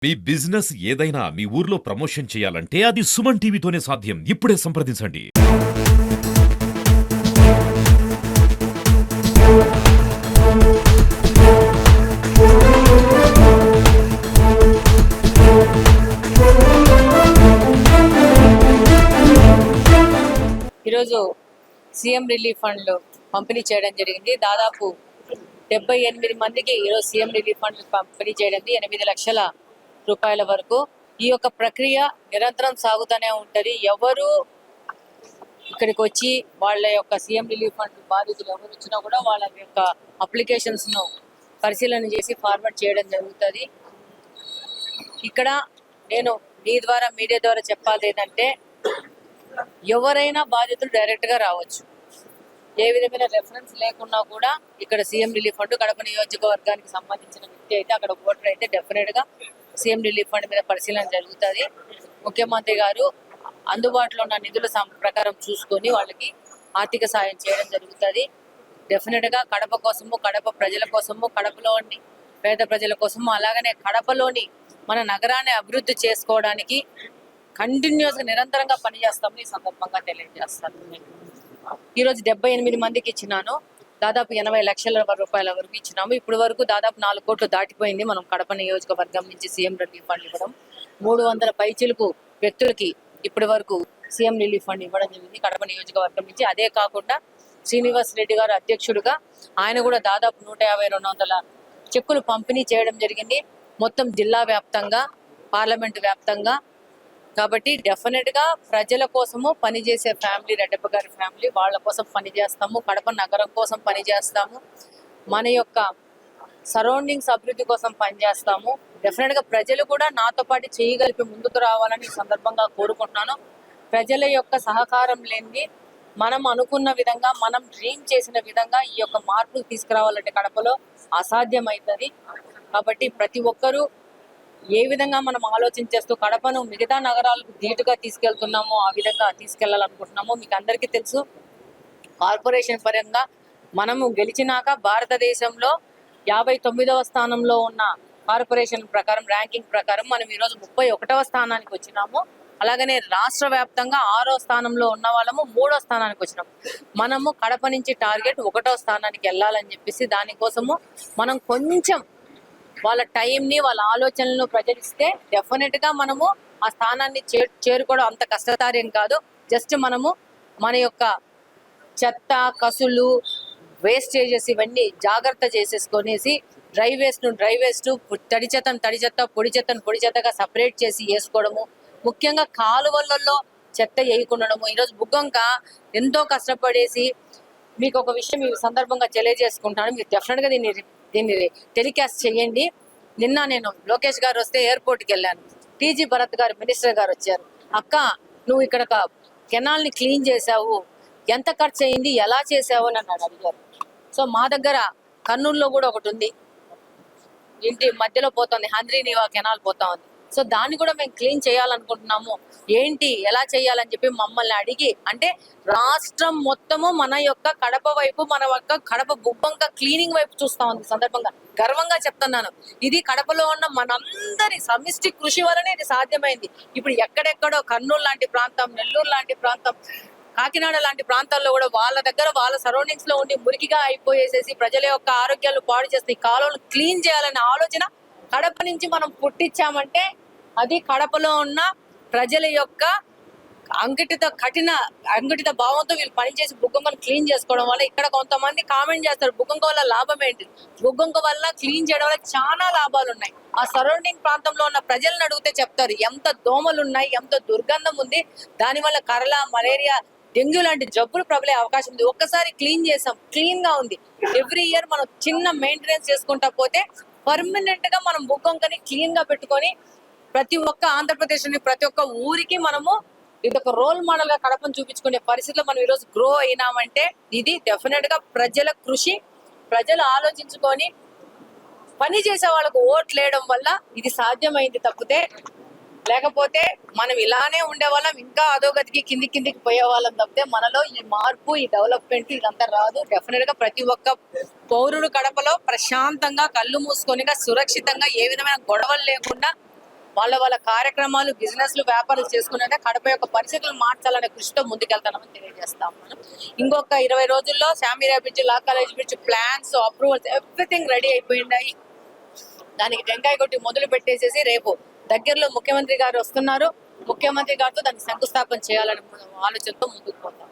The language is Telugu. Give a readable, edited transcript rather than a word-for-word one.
మీ బిజినెస్ ఏదైనా మీ ఊర్లో ప్రమోషన్ చేయాలంటే అది సుమన్ టీవీతోనే సాధ్యం. ఇప్పుడే సంప్రదించండి. ఈరోజు సీఎం రిలీఫ్ ఫండ్లు పంపిణీ చేయడం జరిగింది. దాదాపు 78 మందికి ఈరోజు సీఎం రిలీఫ్ ఫండ్లు పంపిణీ చేయడం 8 లక్షల రూపాయల వరకు. ఈ యొక్క ప్రక్రియ నిరంతరం సాగుతూనే ఉంటుంది. ఎవరు ఇక్కడికి వచ్చి వాళ్ళ యొక్క సీఎం రిలీఫ్ ఫండ్ బాధితులు ఎవరు వచ్చినా కూడా వాళ్ళ యొక్క అప్లికేషన్స్ ను పరిశీలన చేసి ఫార్వర్డ్ చేయడం జరుగుతుంది. ఇక్కడ నేను మీ ద్వారా మీడియా ద్వారా చెప్పాలి ఏంటంటే, ఎవరైనా బాధితులు డైరెక్ట్ గా రావచ్చు. ఏ విధమైన రెఫరెన్స్ లేకున్నా కూడా ఇక్కడ సీఎం రిలీఫ్ ఫండ్ కడప నియోజకవర్గానికి సంబంధించిన వ్యక్తి అయితే, అక్కడ ఓటర్ అయితే డెఫినెట్ గా సీఎం రిలీఫ్ ఫండ్ మీద పరిశీలన జరుగుతుంది. ముఖ్యమంత్రి గారు అందుబాటులో ఉన్న నిధుల ప్రకారం చూసుకొని వాళ్ళకి ఆర్థిక సాయం చేయడం జరుగుతుంది. డెఫినెట్ గా కడప కోసము, కడప ప్రజల కోసము, కడపలోని పేద ప్రజల కోసము, అలాగనే కడపలోని మన నగరాన్ని అభివృద్ధి చేసుకోవడానికి కంటిన్యూస్ గా నిరంతరంగా పనిచేస్తామని ఈ సందర్భంగా తెలియజేస్తాను. ఈరోజు 78 మందికి ఇచ్చినాను. దాదాపు 80 లక్షల రూపాయల వరకు ఇచ్చినాము. ఇప్పటి వరకు దాదాపు 4 కోట్లు దాటిపోయింది. మనం కడప నియోజకవర్గం నుంచి సీఎం రిలీఫ్ ఫండ్ ఇవ్వడం 300 పైచిలకు వ్యక్తులకి ఇప్పటి వరకు సీఎం రిలీఫ్ ఫండ్ ఇవ్వడం జరిగింది కడప నియోజకవర్గం నుంచి. అదే కాకుండా శ్రీనివాస్ రెడ్డి గారు అధ్యక్షుడుగా ఆయన కూడా దాదాపు 150-200 చెక్కులు పంపిణీ చేయడం జరిగింది. మొత్తం జిల్లా వ్యాప్తంగా, పార్లమెంటు వ్యాప్తంగా. కాబట్టి డెఫినెట్ గా ప్రజల కోసము పనిచేసే ఫ్యామిలీ, రెడ్డప్ప గారి ఫ్యామిలీ, వాళ్ళ కోసం పనిచేస్తాము. కడప నగరం కోసం పనిచేస్తాము. మన యొక్క సరౌండింగ్స్ అభివృద్ధి కోసం పనిచేస్తాము. డెఫినెట్ గా ప్రజలు కూడా నాతో పాటు చేయగలిపి ముందుకు రావాలని ఈ సందర్భంగా కోరుకుంటున్నాను. ప్రజల యొక్క సహకారం లేనిది మనం అనుకున్న విధంగా, మనం డ్రీమ్ చేసిన విధంగా ఈ యొక్క మార్పులు తీసుకురావాలంటే కడపలో అసాధ్యమవుతుంది. కాబట్టి ప్రతి ఒక్కరూ ఏ విధంగా మనం ఆలోచించేస్తూ కడపను మిగతా నగరాలకు ధీటుగా తీసుకెళ్తున్నామో ఆ విధంగా తీసుకెళ్లాలనుకుంటున్నాము. మీకు అందరికీ తెలుసు, కార్పొరేషన్ పరంగా మనము గెలిచినాక భారతదేశంలో 59వ స్థానంలో ఉన్న కార్పొరేషన్ ప్రకారం, ర్యాంకింగ్ ప్రకారం మనం ఈరోజు 31వ స్థానానికి వచ్చినాము. అలాగనే రాష్ట్ర వ్యాప్తంగా 6వ స్థానంలో ఉన్న వాళ్ళము 3వ స్థానానికి వచ్చినాము. మనము కడప నుంచి టార్గెట్ 1వ స్థానానికి వెళ్ళాలని చెప్పేసి, దానికోసము మనం కొంచెం వాళ్ళ టైంని, వాళ్ళ ఆలోచనలను ప్రజలిస్తే డెఫినెట్ గా మనము ఆ స్థానాన్ని చేరుకోవడం అంత కష్టకార్యం కాదు. జస్ట్ మనము మన యొక్క చెత్త, కసులు, వేస్టేజెస్ ఇవన్నీ జాగ్రత్త చేసేసుకొనేసి డ్రై వేస్ట్, తడి చెత్త, పొడి చెత్తగా సపరేట్ చేసి వేసుకోవడము. ముఖ్యంగా కాలువలలో చెత్త వేయకుండడము. ఈరోజు బుగ్గంక ఎంతో కష్టపడేసి, మీకు ఒక విషయం ఈ సందర్భంగా తెలియజేసుకుంటాను. మీరు డెఫినెట్ గా దీన్ని టెలికాస్ట్ చేయండి. నిన్న నేను లోకేష్ గారు వస్తే ఎయిర్పోర్ట్కి వెళ్ళాను. టీజీ భరత్ గారు, మినిస్టర్ గారు వచ్చారు. అక్క, నువ్వు ఇక్కడ కెనాల్ ని క్లీన్ చేసావు, ఎంత ఖర్చు అయింది, ఎలా చేసావు అని నన్ను అడిగారు. సో మా దగ్గర కర్నూలులో కూడా ఒకటి ఉంది, ఇంటి మధ్యలో పోతుంది, హంద్రీనివా కెనాల్ పోతా ఉంది. సో దాన్ని కూడా మేము క్లీన్ చేయాలనుకుంటున్నాము, ఏంటి ఎలా చేయాలని చెప్పి మమ్మల్ని అడిగి, అంటే రాష్ట్రం మొత్తము మన యొక్క కడప వైపు, మన యొక్క కడప బుబ్బంక క్లీనింగ్ వైపు చూస్తా ఉంది. సందర్భంగా గర్వంగా చెప్తున్నాను, ఇది కడపలో ఉన్న మనందరి సమిష్టి కృషి వలనే ఇది సాధ్యమైంది. ఇప్పుడు ఎక్కడెక్కడో కర్నూలు లాంటి ప్రాంతం, నెల్లూరు లాంటి ప్రాంతం, కాకినాడ లాంటి ప్రాంతాల్లో కూడా వాళ్ళ దగ్గర, వాళ్ళ సరౌండింగ్స్ లో ఉండి మురికిగా అయిపోయేసేసి ప్రజల యొక్క ఆరోగ్యాలు పాడు చేస్తే ఈ కాలువలు క్లీన్ చేయాలనే ఆలోచన కడప నుంచి మనం పుట్టించామంటే అది కడపలో ఉన్న ప్రజల యొక్క అంకిత భావంతో వీళ్ళు పనిచేసి బుగ్గంకను క్లీన్ చేసుకోవడం వల్ల. ఇక్కడ కొంతమంది కామెంట్ చేస్తారు, బుగ్గంక వల్ల లాభం ఏంటి? బుగ్గంక వల్ల క్లీన్ చేయడం వల్ల చాలా లాభాలు ఉన్నాయి. ఆ సరౌండింగ్ ప్రాంతంలో ఉన్న ప్రజలను అడిగితే చెప్తారు ఎంత దోమలు ఉన్నాయి, ఎంత దుర్గంధం ఉంది, దానివల్ల కరళ, మలేరియా, డెంగ్యూ లాంటి జబ్బులు ప్రబలే అవకాశం ఉంది. ఒక్కసారి క్లీన్ చేసాం, క్లీన్ గా ఉంది. ఎవ్రీ ఇయర్ మనం చిన్న మెయింటెనెన్స్ చేసుకుంటా పోతే పర్మనెంట్ గా మనం బుగ్గంకని క్లీన్ గా పెట్టుకొని ప్రతి ఒక్క ఆంధ్రప్రదేశ్ లోని ప్రతి ఒక్క ఊరికి మనము ఇదొక రోల్ మోడల్ గా కడపను చూపించుకునే పరిస్థితిలో మనం ఈరోజు గ్రో అయినామంటే ఇది డెఫినెట్ గా ప్రజల కృషి. ప్రజలు ఆలోచించుకొని పని చేసే వాళ్ళకు ఓట్లు వేయడం వల్ల ఇది సాధ్యమైంది తప్పితే, లేకపోతే మనం ఇలానే ఉండేవాళ్ళం, ఇంకా అధోగతికి కిందికి పోయే వాళ్ళం తప్పితే మనలో ఈ మార్పు, ఈ డెవలప్మెంట్ ఇదంతా రాదు. డెఫినెట్ గా ప్రతి ఒక్క పౌరుడు కడపలో ప్రశాంతంగా, కళ్ళు మూసుకొనిగా, సురక్షితంగా, ఏ విధమైన గొడవలు లేకుండా వాళ్ళ కార్యక్రమాలు, బిజినెస్లు, వ్యాపారాలు చేసుకునేదే కడప యొక్క పరిస్థితులు మార్చాలనే కృషితో ముందుకెళ్తామని తెలియజేస్తాం మనం. ఇంకొక 20 రోజుల్లో శామీరియా bridge, law college bridge plans, approvals everything ready అయిపోయినాయి. దానికి టెంకాయ కొట్టి మొదలు పెట్టేసేసి రేపు దగ్గరలో ముఖ్యమంత్రి గారు వస్తున్నారు. ముఖ్యమంత్రి గారితో దానికి శంకుస్థాపన చేయాలని ఆలోచనతో ముందుకు పోతాం.